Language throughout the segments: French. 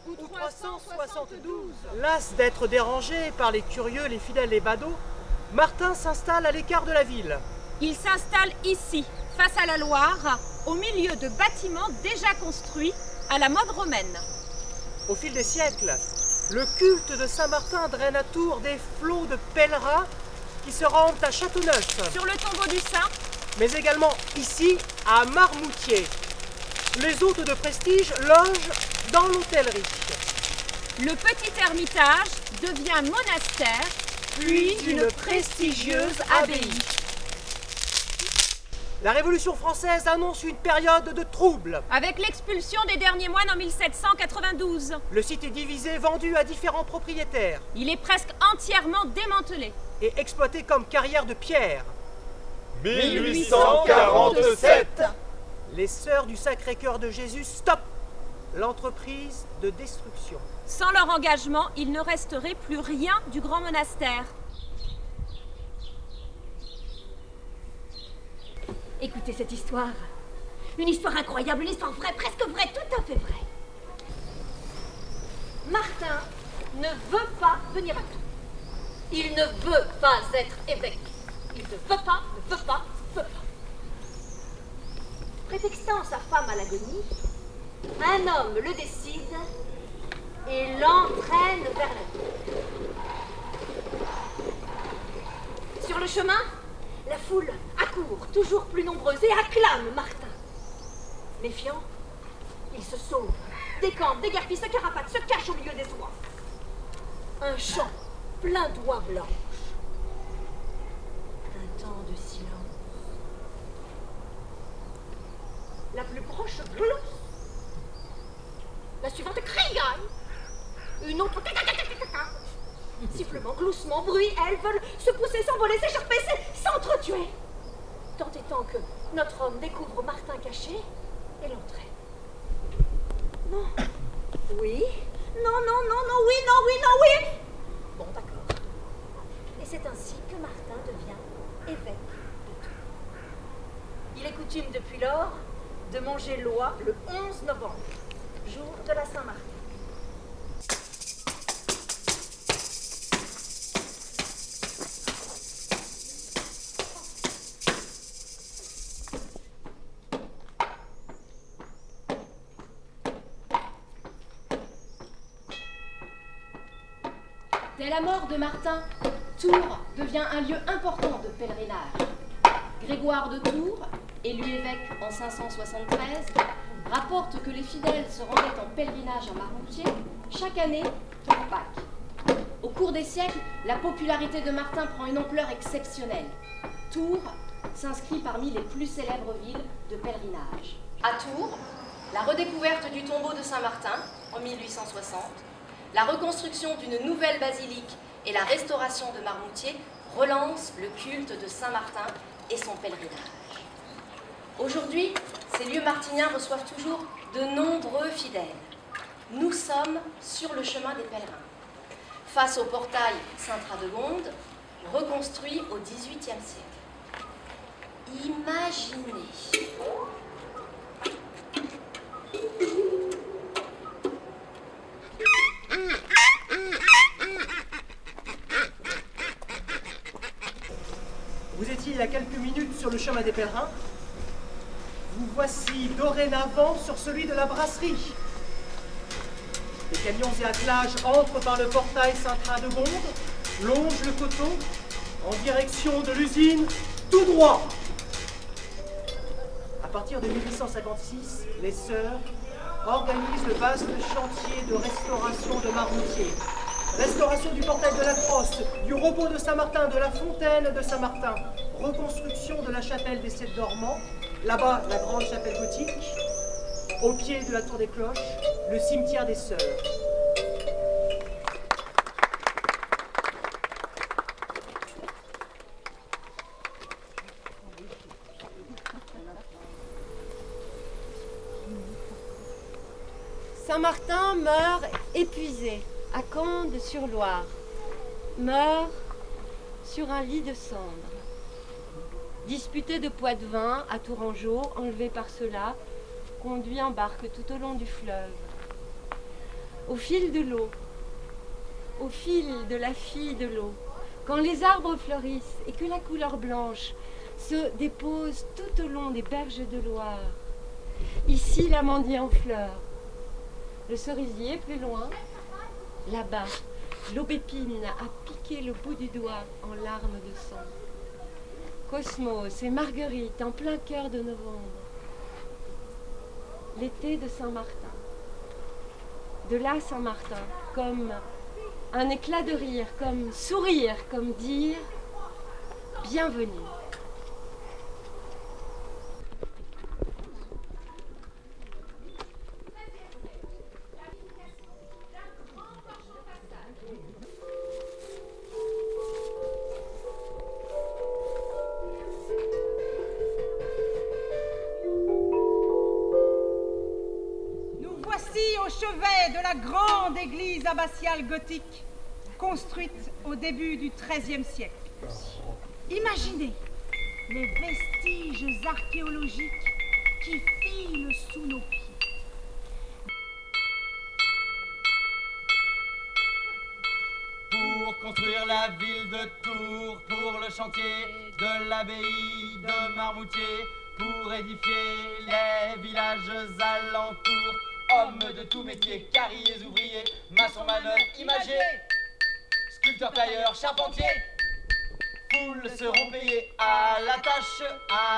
Ou 372. Las d'être dérangé par les curieux, les fidèles, les badauds, Martin s'installe à l'écart de la ville. Il s'installe ici, face à la Loire, au milieu de bâtiments déjà construits à la mode romaine. Au fil des siècles, le culte de Saint-Martin draine à Tours des flots de pèlerins qui se rendent à Châteauneuf. Sur le tombeau du saint, Mais également ici, à Marmoutier. Les hôtes de prestige logent dans l'hôtellerie. le petit ermitage devient monastère, puis une prestigieuse abbaye. La Révolution française annonce une période de troubles. Avec l'expulsion des derniers moines en 1792, Le site est divisé, vendu à différents propriétaires il est presque entièrement démantelé. et exploité comme carrière de pierre. 1847. Les sœurs du Sacré-Cœur de Jésus stoppent l'entreprise de destruction. Sans leur engagement, il ne resterait plus rien du grand monastère. Écoutez cette histoire. Une histoire incroyable, une histoire vraie, presque vraie, tout à fait vraie. Martin ne veut pas venir à Tours. Il ne veut pas être évêque. Il ne veut pas, ne veut pas, veut pas. Prétextant sa femme à l'agonie, un homme le décide et l'entraîne vers la Tour. Sur le chemin, la foule accourt, toujours plus nombreuse, et acclame Martin. Méfiant, il se sauve, décampe, déguerpit, se carapate, se cache au milieu des oies. Un champ plein d'oies blanches. Un temps de silence. La plus proche glousse. La suivante criaille. Une autre caca. Sifflement, gloussement, bruit, elles veulent se pousser, s'envoler, s'échapper, s'entretuer. Tant et tant que notre homme découvre Martin caché et l'entraîne. Non. Oui. Non, non, non, non, oui, non, oui, non, oui. Bon, d'accord. Et c'est ainsi que Martin devient évêque de Tours. Il est coutume depuis lors de manger l'oie le 11 novembre, jour de la Saint-Martin. Dès la mort de Martin, Tours devient un lieu important de pèlerinage. Grégoire de Tours, élu évêque en 573, rapporte que les fidèles se rendaient en pèlerinage à Marmoutier chaque année pour Pâques. Au cours des siècles, la popularité de Martin prend une ampleur exceptionnelle. Tours s'inscrit parmi les plus célèbres villes de pèlerinage. À Tours, la redécouverte du tombeau de Saint-Martin en 1860, la reconstruction d'une nouvelle basilique et la restauration de Marmoutier relancent le culte de Saint-Martin et son pèlerinage. Aujourd'hui, ces lieux martiniens reçoivent toujours de nombreux fidèles. Nous sommes sur le chemin des pèlerins, face au portail Sainte-Radegonde, reconstruit au XVIIIe siècle. Imaginez. Vous étiez il y a quelques minutes sur le chemin des pèlerins. Vous voici dorénavant sur celui de la brasserie. Les camions et attelages entrent par le portail Sainte-Radegonde, longent le coteau en direction de l'usine tout droit. À partir de 1856, les sœurs organisent le vaste chantier de restauration de Marmoutier. Restauration du portail de la Crosse, du repos de Saint-Martin, de la fontaine de Saint-Martin, reconstruction de la chapelle des Sept Dormants, là-bas la grande chapelle gothique, Au pied de la tour des cloches, le cimetière des Sœurs. Saint-Martin meurt épuisé à Condes-sur-Loire. Meurt sur un lit de cendres. Disputé de poids de vin à Tourangeau, enlevé par ceux-là, conduit en barque tout au long du fleuve. Au fil de l'eau, au fil de la fille de l'eau, quand les arbres fleurissent et que la couleur blanche se dépose tout au long des berges de Loire. Ici, l'amandier en fleurs, le cerisier plus loin, là-bas, l'aubépine a piqué le bout du doigt en larmes de sang. Cosmos et Marguerite en plein cœur de novembre. L'été de Saint-Martin. De là Saint-Martin, comme un éclat de rire, comme sourire, comme dire bienvenue. Au chevet de la grande église abbatiale gothique, construite au début du XIIIe siècle. Imaginez les vestiges archéologiques qui filent sous nos pieds. Pour construire la ville de Tours, pour le chantier de l'abbaye de Marmoutier, pour édifier les villages alentours, hommes de tout métier, carriers, ouvriers, maçons, manœuvres, imagers, sculpteurs, tailleurs, charpentiers, foules seront payés à la tâche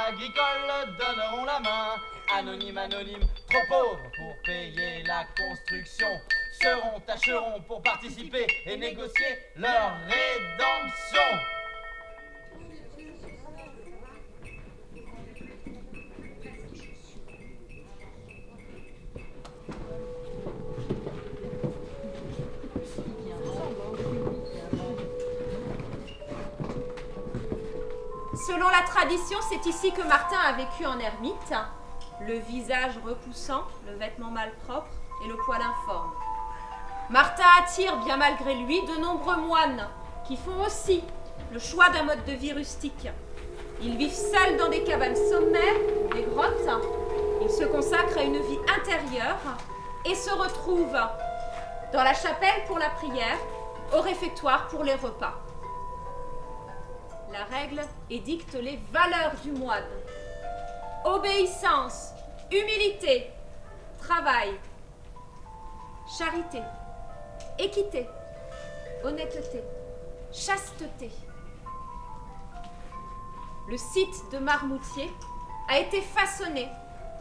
agricole, donneront la main, anonymes, anonymes, trop pauvres pour payer la construction, tâcheront pour participer et négocier leur rédemption. Selon la tradition, c'est ici que Martin a vécu en ermite, le visage repoussant, le vêtement malpropre et le poil informe. Martin attire, bien malgré lui, de nombreux moines qui font aussi le choix d'un mode de vie rustique. Ils vivent seuls dans des cabanes sommaires ou des grottes. Ils se consacrent à une vie intérieure et se retrouvent dans la chapelle pour la prière, au réfectoire pour les repas. La règle édicte les valeurs du moine. Obéissance, humilité, travail, charité, équité, honnêteté, chasteté. Le site de Marmoutier a été façonné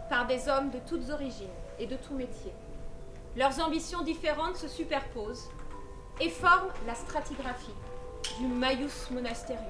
par des hommes de toutes origines et de tous métiers. Leurs ambitions différentes se superposent et forment la stratigraphie du Maius Monasterium.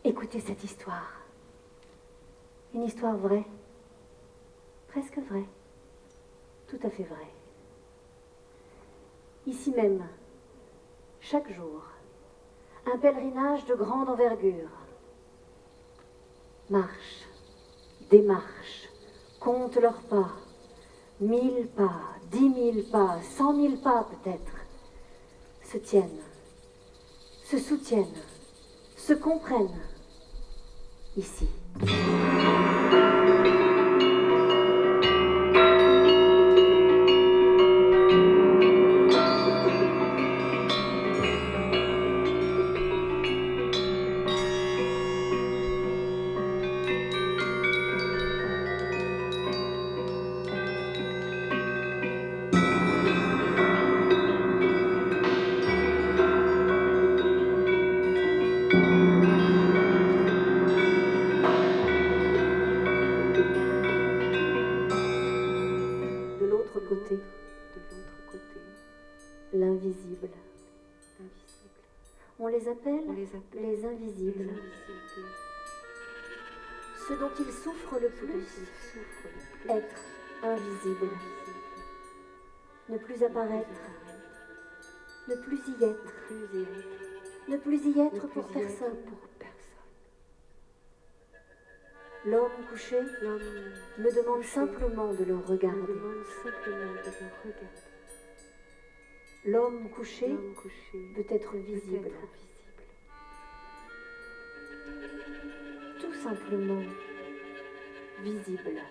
Écoutez cette histoire. Une histoire vraie. Presque vraie. Tout à fait vraie. Ici même, chaque jour, un pèlerinage de grande envergure. Marche, démarche, compte leurs pas. 1000 pas, 10 000 pas, 100 000 pas peut-être. Se tiennent, se soutiennent, se comprennent. Ici. appelle les invisibles. Ce dont ils souffrent le plus, être invisible. Ne plus apparaître, ne plus y être, ne plus y être pour personne. L'homme couché me demande simplement de le regarder. L'homme couché peut être visible. Tout simplement visible.